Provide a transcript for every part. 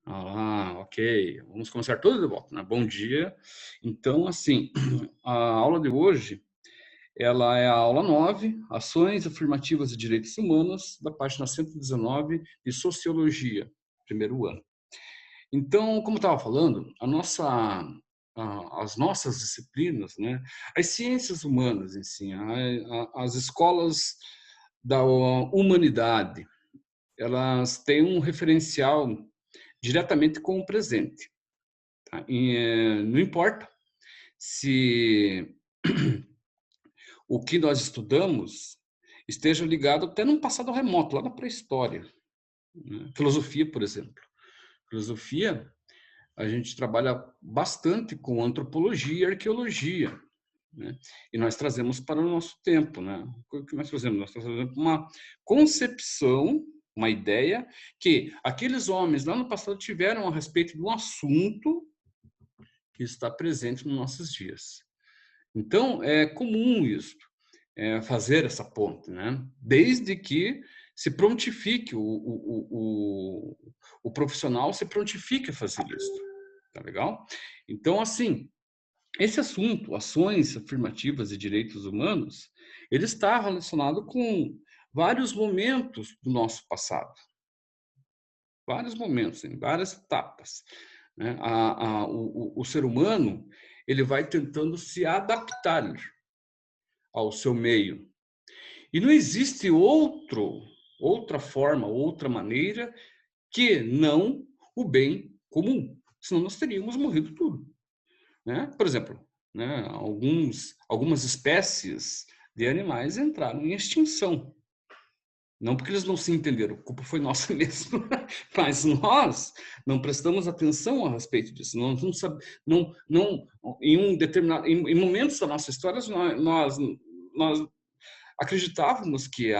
Ok. Vamos começar tudo de volta, né? Bom dia. Então, assim, a aula de hoje, ela é a aula 9, Ações Afirmativas de Direitos Humanos, da página 119 de Sociologia, primeiro ano. Então, como eu estava falando, as nossas disciplinas, né, as ciências humanas em si, as escolas da humanidade, elas têm um referencial diretamente com o presente. Tá? Não importa se o que nós estudamos esteja ligado até num passado remoto, lá na pré-história, né? Filosofia, por exemplo. Filosofia, a gente trabalha bastante com antropologia e arqueologia, né? E nós trazemos para o nosso tempo, né? O que nós trazemos? Nós trazemos uma concepção, uma ideia que aqueles homens lá no passado tiveram a respeito de um assunto que está presente nos nossos dias. Então, é comum isso, fazer essa ponte, né? Desde que se prontifique, o profissional se prontifique a fazer isso. Tá legal? Então, assim, esse assunto, ações afirmativas e direitos humanos, ele está relacionado com vários momentos do nosso passado. Vários momentos, em várias etapas, né? O ser humano, ele vai tentando se adaptar ao seu meio. E não existe outra forma, outra maneira que não o bem comum. Senão nós teríamos morrido tudo, né? Por exemplo, né, algumas espécies de animais entraram em extinção. Não porque eles não se entenderam, a culpa foi nossa mesmo. Mas nós não prestamos atenção a respeito disso. Não, em um determinado, em momentos da nossa história, nós acreditávamos que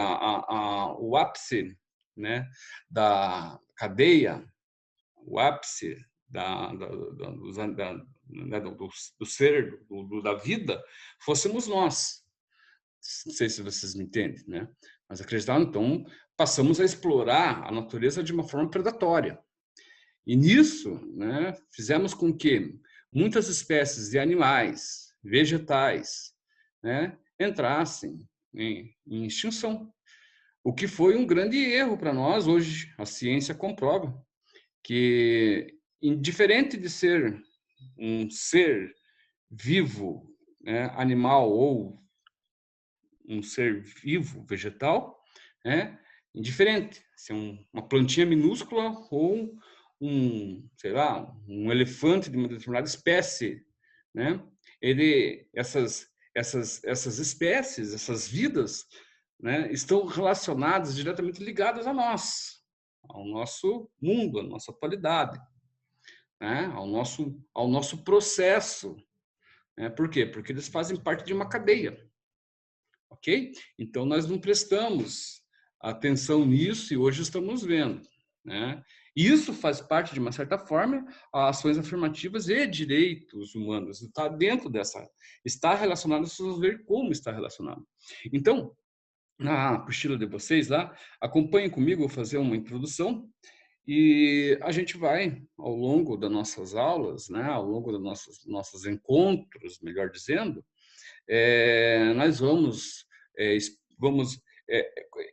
o ápice, né, da cadeia, o ápice do ser, da vida, fôssemos nós. Não sei se vocês me entendem, né? Mas acreditavam, então, passamos a explorar a natureza de uma forma predatória. E nisso, né, fizemos com que muitas espécies de animais, vegetais, né, entrassem em extinção. O que foi um grande erro para nós hoje. A ciência comprova que, indiferente de ser um ser vivo, né, animal ou um ser vivo, vegetal, né, indiferente se é uma plantinha minúscula ou sei lá, um elefante de uma determinada espécie, né? Essas espécies, essas vidas, né, estão relacionadas, diretamente ligadas a nós, ao nosso mundo, à nossa atualidade, né, ao nosso processo, né? Por quê? Porque eles fazem parte de uma cadeia, ok? Então nós não prestamos atenção nisso e hoje estamos vendo, né? Isso faz parte, de uma certa forma, as ações afirmativas e direitos humanos. Está dentro dessa, está relacionado, vocês ver como está relacionado. Então, na apostila de vocês lá, acompanhem comigo, vou fazer uma introdução e a gente vai, ao longo das nossas aulas, né, ao longo dos nossos encontros, melhor dizendo, nós vamos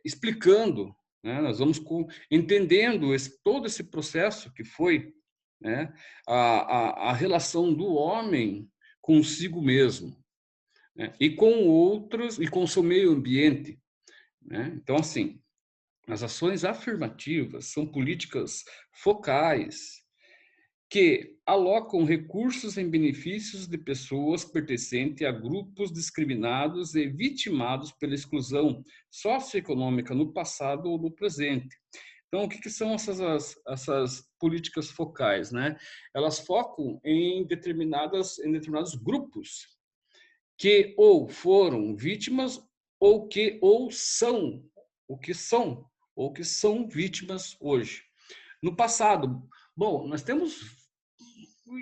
explicando, né, nós vamos entendendo todo esse processo que foi, né, a relação do homem consigo mesmo, né, e com outros, e com o seu meio ambiente, né? Então, assim, as ações afirmativas são políticas focais que alocam recursos em benefícios de pessoas pertencentes a grupos discriminados e vitimados pela exclusão socioeconômica no passado ou no presente. Então, o que são essas políticas focais, né? Elas focam em determinados grupos que ou foram vítimas ou são o que são ou que são vítimas hoje. No passado, bom, nós temos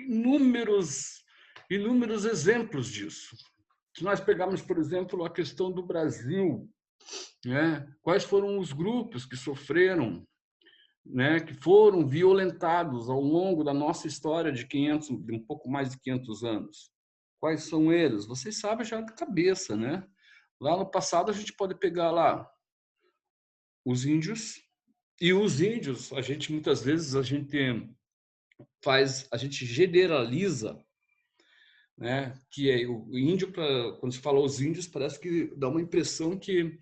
inúmeros exemplos disso. Se nós pegarmos, por exemplo, a questão do Brasil, né? Quais foram os grupos que sofreram né, que foram violentados ao longo da nossa história de um pouco mais de 500 anos. Quais são eles? Vocês sabem já de cabeça, né? Lá no passado a gente pode pegar lá os índios, e os índios, a gente muitas vezes a gente generaliza, né? Que é o índio, quando se fala os índios, parece que dá uma impressão que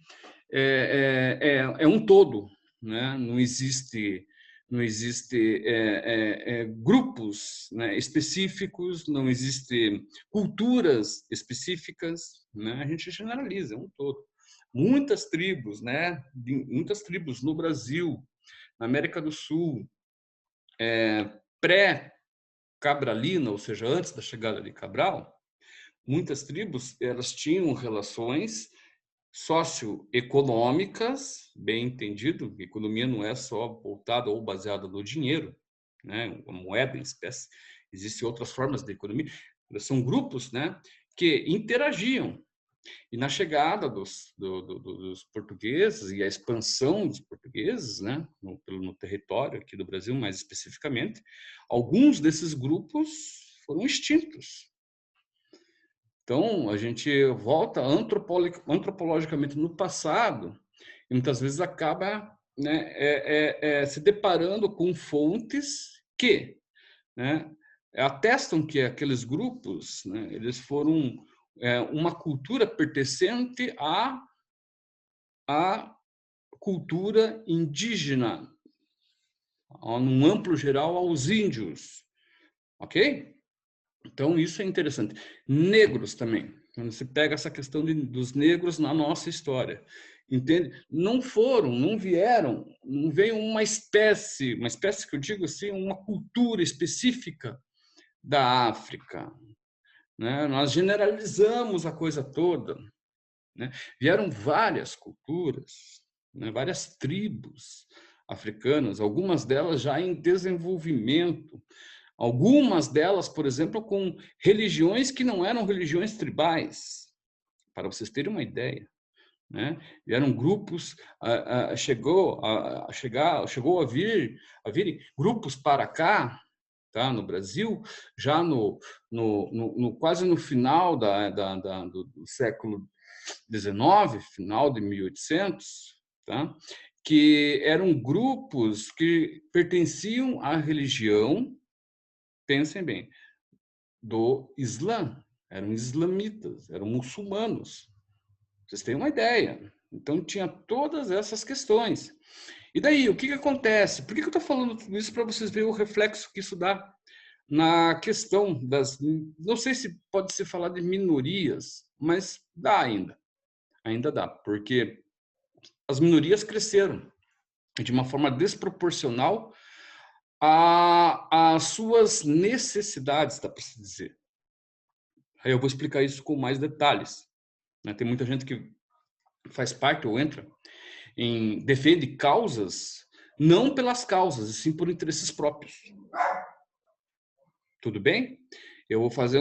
é um todo, né? Não existe grupos, né, específicos, não existe culturas específicas, né? A gente generaliza, é um todo. Muitas tribos, né? Muitas tribos no Brasil, na América do Sul, pré-Cabralina, ou seja, antes da chegada de Cabral, muitas tribos elas tinham relações socioeconômicas, bem entendido, economia não é só voltada ou baseada no dinheiro, né, a moeda em espécie, existem outras formas de economia, são grupos, né, que interagiam. E na chegada dos portugueses e a expansão dos portugueses, né, no território aqui do Brasil, mais especificamente, alguns desses grupos foram extintos. Então, a gente volta antropologicamente no passado e muitas vezes acaba, né, se deparando com fontes que, né, atestam que aqueles grupos, né, eles foram uma cultura pertencente à cultura indígena, num amplo geral, aos índios, ok? Então, isso é interessante. Negros também. Quando você pega essa questão dos negros na nossa história, entende? Não vieram, não veio uma espécie que eu digo assim, uma cultura específica da África, né? Nós generalizamos a coisa toda, né? Vieram várias culturas, né? Várias tribos africanas, algumas delas já em desenvolvimento, algumas delas, por exemplo, com religiões que não eram religiões tribais, para vocês terem uma ideia, né? Vieram grupos, chegou a vir grupos para cá, tá? No Brasil, já quase no final do século XIX, final de 1800, tá? Que eram grupos que pertenciam à religião, pensem bem, do Islã. Eram islamitas, eram muçulmanos. Vocês têm uma ideia. Então, tinha todas essas questões. E daí, o que acontece? Por que eu estou falando tudo isso? Para vocês verem o reflexo que isso dá na questão das... Não sei se pode se falar de minorias, mas dá ainda. Ainda dá, porque as minorias cresceram de uma forma desproporcional às suas necessidades, dá para se dizer. Aí eu vou explicar isso com mais detalhes, né? Tem muita gente que faz parte ou entra defende causas não pelas causas, e sim por interesses próprios. Tudo bem? Eu vou fazer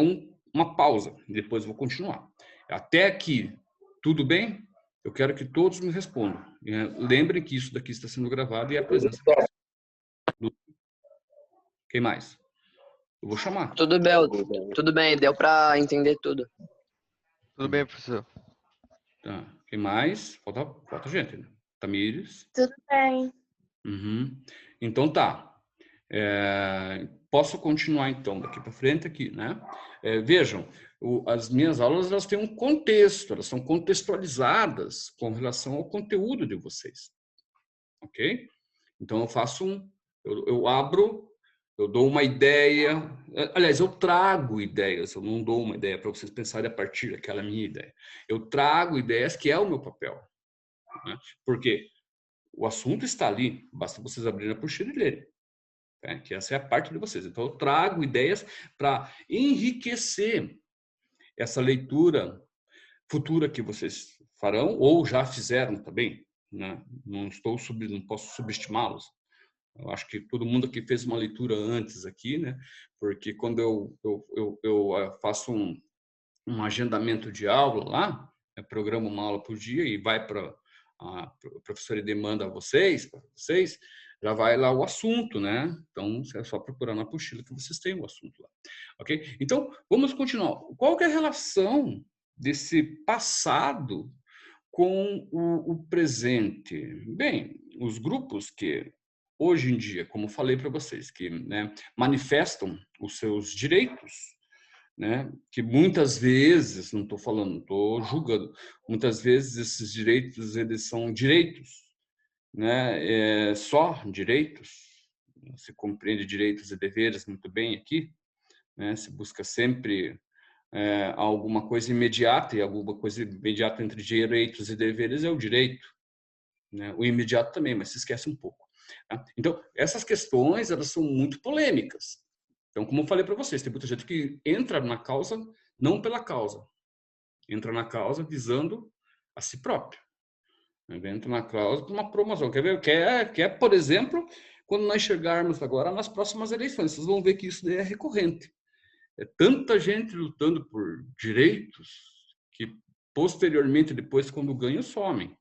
uma pausa, depois vou continuar. Até aqui, tudo bem? Eu quero que todos me respondam. Lembrem que isso daqui está sendo gravado e a presença do... Quem mais? Eu vou chamar. Tudo bem, deu para entender tudo. Tudo bem, professor. Tá. Quem mais? Falta gente, né? Tamires. Tudo bem. Uhum. Então tá. Posso continuar então daqui para frente aqui, né? Vejam, as minhas aulas elas têm um contexto, elas são contextualizadas com relação ao conteúdo de vocês, ok? Então eu abro, eu dou uma ideia, aliás, eu trago ideias, eu não dou uma ideia para vocês pensarem a partir daquela minha ideia. Eu trago ideias que é o meu papel, né? Porque o assunto está ali, basta vocês abrirem a apostila e lerem. Que essa é a parte de vocês. Então, eu trago ideias para enriquecer essa leitura futura que vocês farão ou já fizeram também, né? Não posso subestimá-los. Eu acho que todo mundo aqui fez uma leitura antes aqui, né? Porque quando eu faço um agendamento de aula lá, programo uma aula por dia e vai para a professora demanda a vocês, já vai lá o assunto, né? Então, é só procurar na apostila que vocês têm o assunto lá, ok? Então, vamos continuar. Qual que é a relação desse passado com o presente? Bem, os grupos que hoje em dia, como falei para vocês, que, né, manifestam os seus direitos, né, que muitas vezes, não estou falando, não estou julgando, muitas vezes esses direitos eles são direitos, né, só direitos. Se compreende direitos e deveres muito bem aqui, né, se busca sempre alguma coisa imediata, e alguma coisa imediata entre direitos e deveres é o direito, né? O imediato também, mas se esquece um pouco. Tá? Então, essas questões elas são muito polêmicas. Então, como eu falei para vocês, tem muita gente que entra na causa não pela causa, entra na causa visando a si próprio. Entra na causa por uma promoção. Quer ver? Quer, por exemplo, quando nós chegarmos agora nas próximas eleições, vocês vão ver que isso daí é recorrente. É tanta gente lutando por direitos que posteriormente, depois, quando ganham, somem.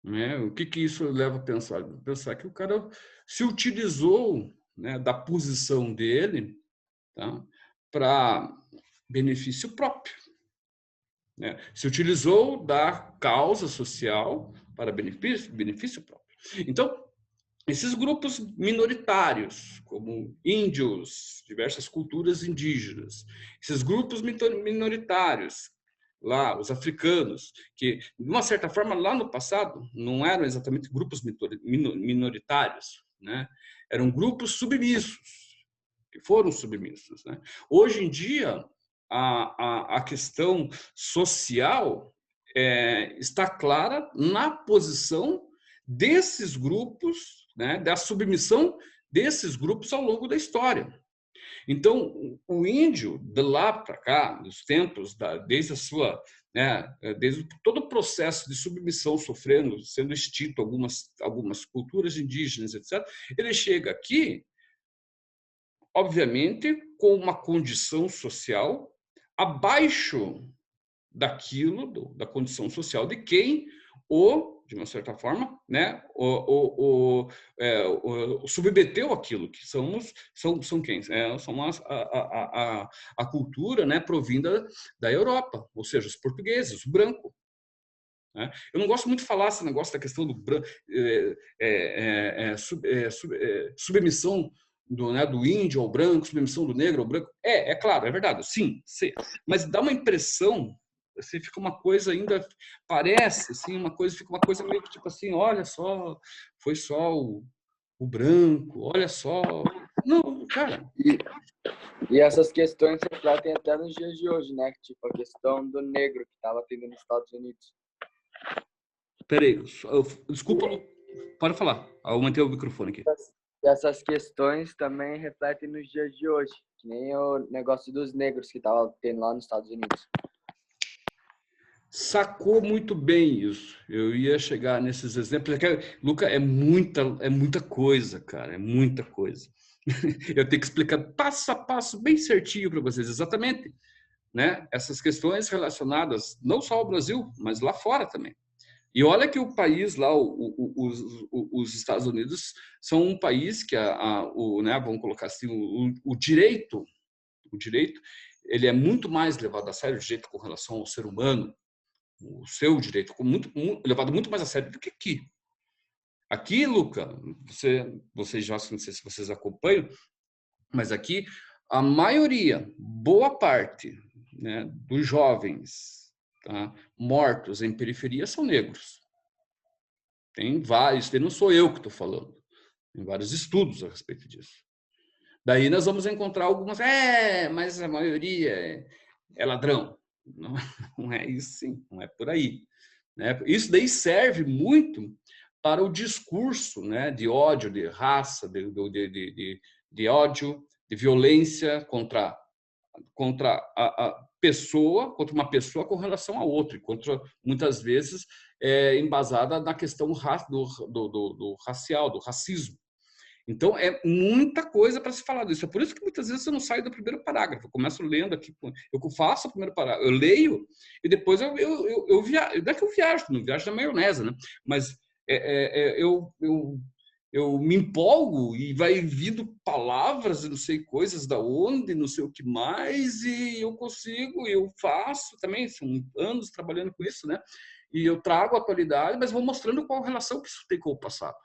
Né? O que isso leva a pensar? Pensar que o cara se utilizou, né, da posição dele, tá, para benefício próprio. Né? Se utilizou da causa social para benefício próprio. Então, esses grupos minoritários, como índios, diversas culturas indígenas, esses grupos minoritários, lá, os africanos, que, de uma certa forma, lá no passado, não eram exatamente grupos minoritários, né? Eram grupos submissos, que foram submissos. Né? Hoje em dia, a questão social está clara na posição desses grupos, né, da submissão desses grupos ao longo da história. Então, o índio, de lá para cá, dos tempos, desde a sua, né, desde todo o processo de submissão sofrendo, sendo extinto algumas culturas indígenas, etc., ele chega aqui, obviamente, com uma condição social abaixo daquilo, da condição social de quem de uma certa forma, né, submeteu aquilo, que são quem? São a cultura, né, provinda da Europa, ou seja, os portugueses, o branco. Né? Eu não gosto muito de falar esse negócio da questão do branco, submissão do índio ao branco, submissão do negro ao branco. É claro, é verdade, sim, mas dá uma impressão, assim, fica uma coisa ainda, parece, assim, fica uma coisa meio tipo assim, olha só, foi só o branco, olha só. Não, cara. E essas questões se refletem até nos dias de hoje, né? Tipo a questão do negro que estava tendo nos Estados Unidos. Peraí, desculpa, pode falar. Eu manter o microfone aqui. Essas questões também refletem nos dias de hoje, que nem o negócio dos negros que estava tendo lá nos Estados Unidos. Sacou muito bem isso. Eu ia chegar nesses exemplos. Luca, é muita coisa, cara, é muita coisa. Eu tenho que explicar passo a passo, bem certinho para vocês, exatamente, né? Essas questões relacionadas não só ao Brasil, mas lá fora também. E olha que o país lá, os Estados Unidos, são um país que né, vamos colocar assim, o direito, ele é muito mais levado a sério, o direito com relação ao ser humano, o seu direito, levado muito mais a sério do que aqui. Aqui, Luca, vocês já, não sei se vocês acompanham, mas aqui a maioria, boa parte, né, dos jovens, tá, mortos em periferia são negros. Tem vários, não sou eu que estou falando. Tem vários estudos a respeito disso. Daí nós vamos encontrar algumas, mas a maioria é ladrão. Não é isso, sim, não é por aí. Né? Isso daí serve muito para o discurso, né, de ódio, de raça, de ódio, de violência contra a pessoa, contra uma pessoa com relação a outra, contra, muitas vezes, embasada na questão do racial, do racismo. Então, é muita coisa para se falar disso. É por isso que muitas vezes eu não saio do primeiro parágrafo. Eu começo lendo aqui, eu faço o primeiro parágrafo, eu leio e depois eu viajo. Não é que eu viajo, não viajo na maionese, né? Mas eu me empolgo e vai vindo palavras, não sei, coisas da onde, não sei o que mais, e eu consigo, eu faço também, são anos trabalhando com isso, né? E eu trago a atualidade, mas vou mostrando qual relação que isso tem com o passado.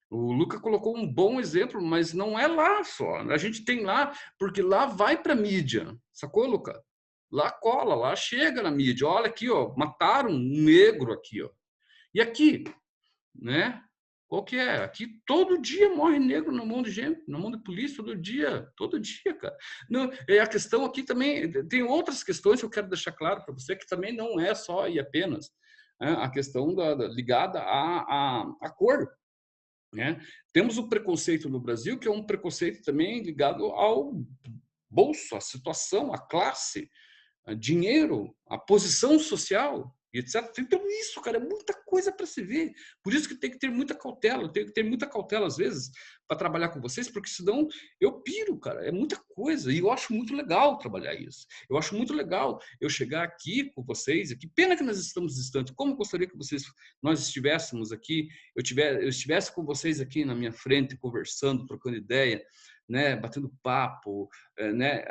O Luca colocou um bom exemplo, mas não é lá só. A gente tem lá, porque lá vai para a mídia, sacou, Luca? Lá cola, lá chega na mídia. Olha aqui, ó, mataram um negro aqui, ó. E aqui, né? Qual que é? Aqui todo dia morre negro na mão de gente, na mão de polícia, todo dia, cara. Não, é a questão aqui também, tem outras questões que eu quero deixar claro para você, que também não é só e apenas, né, a questão ligada à cor, né? Temos o preconceito no Brasil, que é um preconceito também ligado ao bolso, à situação, à classe, a dinheiro, a posição social, e etc. Tem tudo isso, cara, é muita coisa para se ver. Por isso que tem que ter muita cautela, eu tenho que ter muita cautela às vezes para trabalhar com vocês, porque senão eu piro, cara, é muita coisa. E eu acho muito legal trabalhar isso. Eu acho muito legal eu chegar aqui com vocês, aqui. Pena que nós estamos distantes. Como eu gostaria que nós estivéssemos aqui, eu estivesse com vocês aqui na minha frente, conversando, trocando ideia, né, batendo papo, né,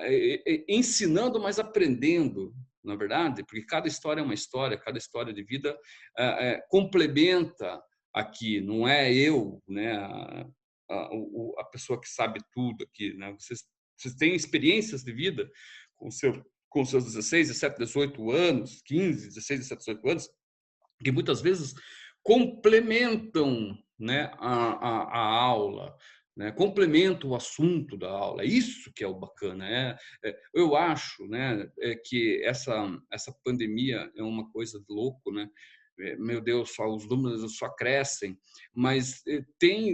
ensinando, mas aprendendo, na verdade, porque cada história é uma história, cada história de vida complementa aqui, não é eu, né, a pessoa que sabe tudo aqui, né? Vocês têm experiências de vida com seus 16, 17, 18 anos, 15, 16, 17, 18 anos, que muitas vezes complementam, né, a aula, né, complementa o assunto da aula. É isso que é o bacana. Eu acho, né, que essa pandemia é uma coisa de louco, né? Meu Deus, os números só crescem, mas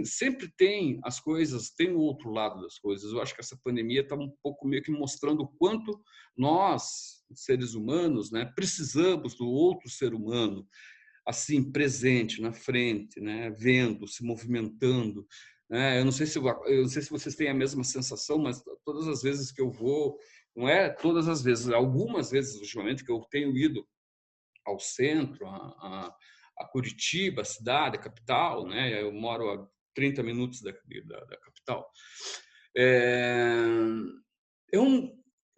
sempre tem as coisas, tem o outro lado das coisas. Eu acho que essa pandemia está um pouco meio que mostrando o quanto nós, seres humanos, né, precisamos do outro ser humano, assim, presente, na frente, né, vendo, se movimentando. Eu não sei se vocês têm a mesma sensação, mas todas as vezes que eu vou, não é todas as vezes, algumas vezes ultimamente que eu tenho ido ao centro, a Curitiba, a cidade, a capital, né? Eu moro a 30 minutos da capital. É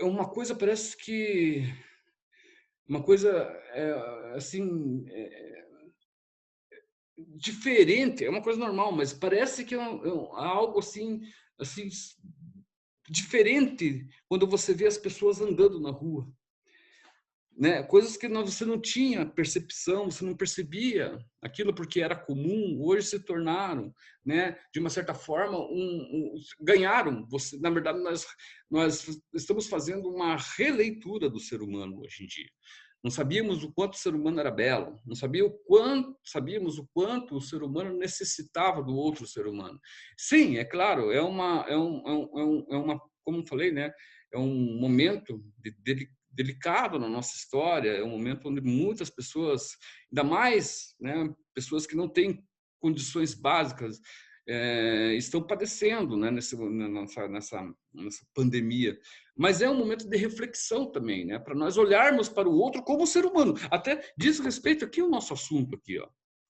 uma coisa, parece que uma coisa assim diferente, é uma coisa normal, mas parece que é algo assim diferente quando você vê as pessoas andando na rua, né? Coisas que você não tinha percepção, você não percebia aquilo porque era comum, hoje se tornaram, né, de uma certa forma, ganharam. Na verdade, nós estamos fazendo uma releitura do ser humano hoje em dia. Não sabíamos o quanto o ser humano era belo, não sabíamos o quanto o ser humano necessitava do outro ser humano. Sim, é claro, é uma, como eu falei, né, é um momento delicado na nossa história, é um momento onde muitas pessoas, ainda mais, né, pessoas que não têm condições básicas, estão padecendo, né, nessa pandemia. Mas é um momento de reflexão também, né, para nós olharmos para o outro como ser humano. Até diz respeito aqui ao nosso assunto aqui, ó.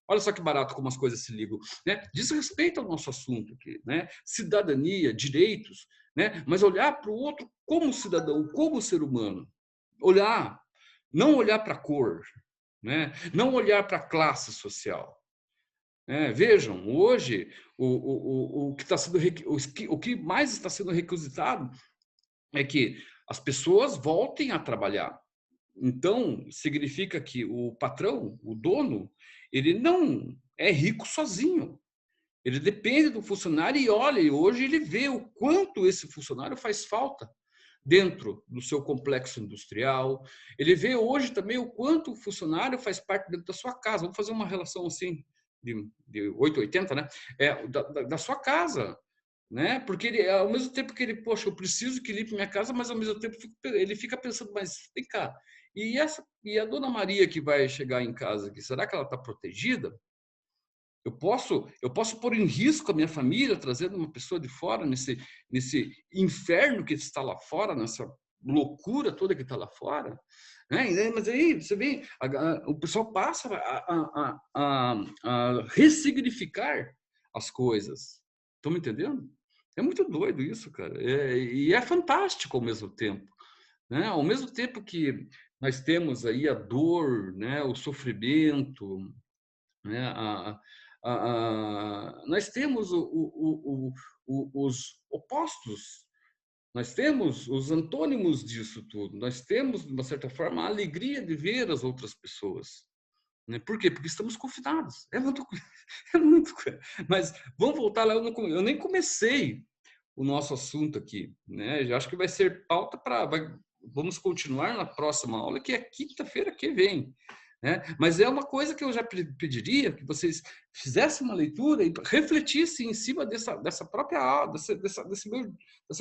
Olha só que barato como as coisas se ligam, né? Diz respeito ao nosso assunto aqui, né? Cidadania, direitos, né? Mas olhar para o outro como cidadão, como ser humano. Olhar, não olhar para a cor, né? Não olhar para a classe social. Vejam, hoje o que mais está sendo requisitado é que as pessoas voltem a trabalhar. Então, significa que o patrão, o dono, ele não é rico sozinho. Ele depende do funcionário e olha, e hoje ele vê o quanto esse funcionário faz falta dentro do seu complexo industrial. Ele vê hoje também o quanto o funcionário faz parte dentro da sua casa. Vamos fazer uma relação assim de 880, né? Da sua casa, né? Porque ele, ao mesmo tempo que ele, poxa, eu preciso que limpe minha casa, mas ao mesmo tempo ele fica pensando, mas vem cá, e a dona Maria que vai chegar em casa aqui, será que ela está protegida? Eu posso pôr em risco a minha família trazendo uma pessoa de fora nesse inferno que está lá fora, nessa loucura toda que está lá fora, né? Mas aí você vê, o pessoal passa a ressignificar as coisas. Estão me entendendo? É muito doido isso, cara. E é fantástico ao mesmo tempo, né? Ao mesmo tempo que nós temos aí a dor, né? O sofrimento, né? Nós temos os opostos, nós temos os antônimos disso tudo, nós temos, de uma certa forma, a alegria de ver as outras pessoas. Né? Por quê? Porque estamos confinados. É muito, é muito. Mas vamos voltar lá, eu nem comecei o nosso assunto aqui. Né? Eu acho que vai ser pauta para... Vamos continuar na próxima aula, que é quinta-feira que vem. Né? Mas é uma coisa que eu já pediria que vocês fizessem uma leitura e refletissem em cima dessa própria aula, dessa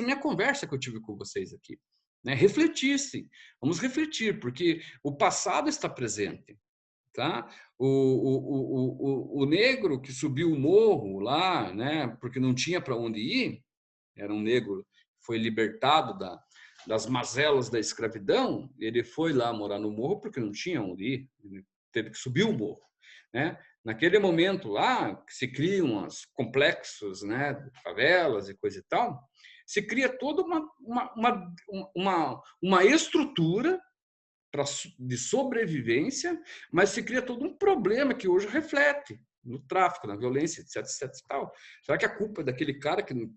minha conversa que eu tive com vocês aqui. Né? Refletissem, vamos refletir, porque o passado está presente. Tá? O negro que subiu o morro lá, né? Porque não tinha para onde ir, era um negro que foi libertado das mazelas da escravidão, ele foi lá morar no morro porque não tinha onde ir, ele teve que subir o morro, né? Naquele momento lá, que se criam os complexos, né, favelas e coisa e tal, se cria toda uma estrutura de sobrevivência, mas se cria todo um problema que hoje reflete no tráfico, na violência, etc, etc e tal. Será que a culpa é daquele cara que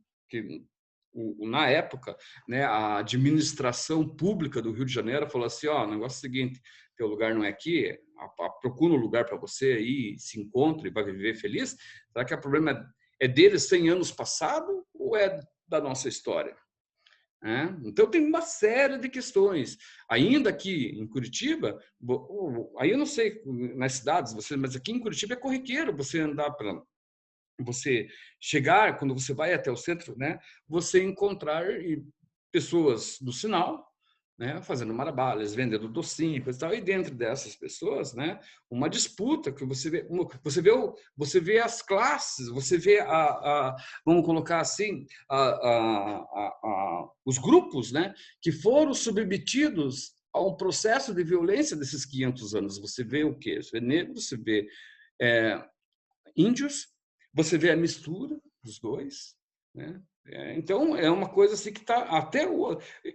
na época, né, a administração pública do Rio de Janeiro falou assim, ó, o negócio é o seguinte, teu lugar não é aqui, procura um lugar para você aí, se encontre e vai viver feliz? Será que o problema é deles 100 anos passado ou é da nossa história? Então, tem uma série de questões. Ainda aqui em Curitiba, aí eu não sei nas cidades, mas aqui em Curitiba é corriqueiro você andar para você chegar, quando você vai até o centro, né, você encontrar pessoas no sinal, né, fazendo malabares, vendendo docinho, coisa e tal, e dentro dessas pessoas, né, uma disputa que você vê as classes, você vê vamos colocar assim, os grupos, né, que foram submetidos a um processo de violência desses 500 anos. Você vê o quê? Você vê negros, você vê índios, você vê a mistura dos dois, né? Então, é uma coisa assim que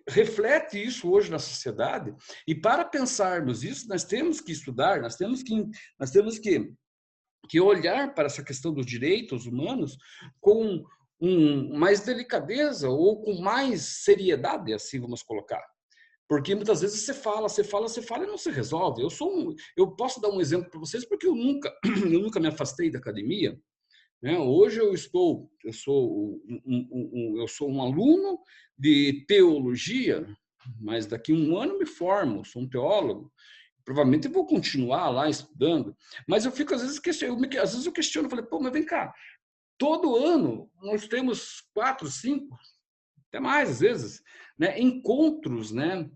reflete isso hoje na sociedade. E para pensarmos isso, nós temos que estudar, nós temos que olhar para essa questão dos direitos humanos com mais delicadeza ou com mais seriedade, assim vamos colocar. Porque muitas vezes você fala e não se resolve. Eu posso dar um exemplo para vocês, porque eu nunca me afastei da academia. Né? Hoje eu sou um aluno de teologia, mas daqui a um ano me formo, sou um teólogo. Provavelmente eu vou continuar lá estudando, mas eu fico às vezes questiono, falei, pô, mas vem cá, todo ano nós temos 4, 5, até mais às vezes, né, encontros, né,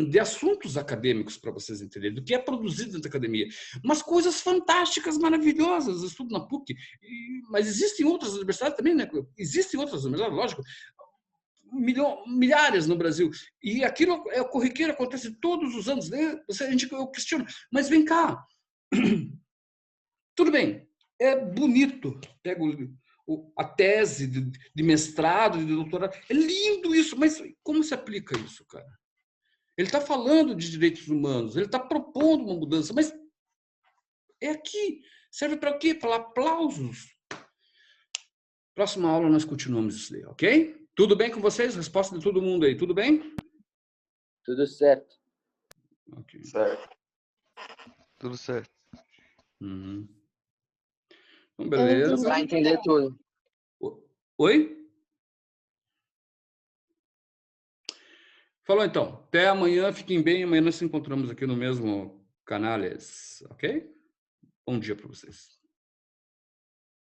de assuntos acadêmicos para vocês entenderem, do que é produzido dentro da academia. Umas coisas fantásticas, maravilhosas. Eu estudo na PUC, mas existem outras universidades também, né? Existem outras universidades, lógico, milhares no Brasil. E aquilo é corriqueiro, acontece todos os anos. Né? Eu questiono, mas vem cá. Tudo bem, é bonito. Pego a tese de mestrado, de doutorado. É lindo isso, mas como se aplica isso, cara? Ele está falando de direitos humanos, ele está propondo uma mudança, mas é aqui. Serve para quê? Para aplausos. Próxima aula nós continuamos isso aí, ok? Tudo bem com vocês? Resposta de todo mundo aí, tudo bem? Tudo certo. Okay. Certo. Tudo certo. Uhum. Então, beleza. Para entender tudo. Oi? Falou então. Até amanhã, fiquem bem. Amanhã nós nos encontramos aqui no mesmo canal, ok? Bom dia para vocês.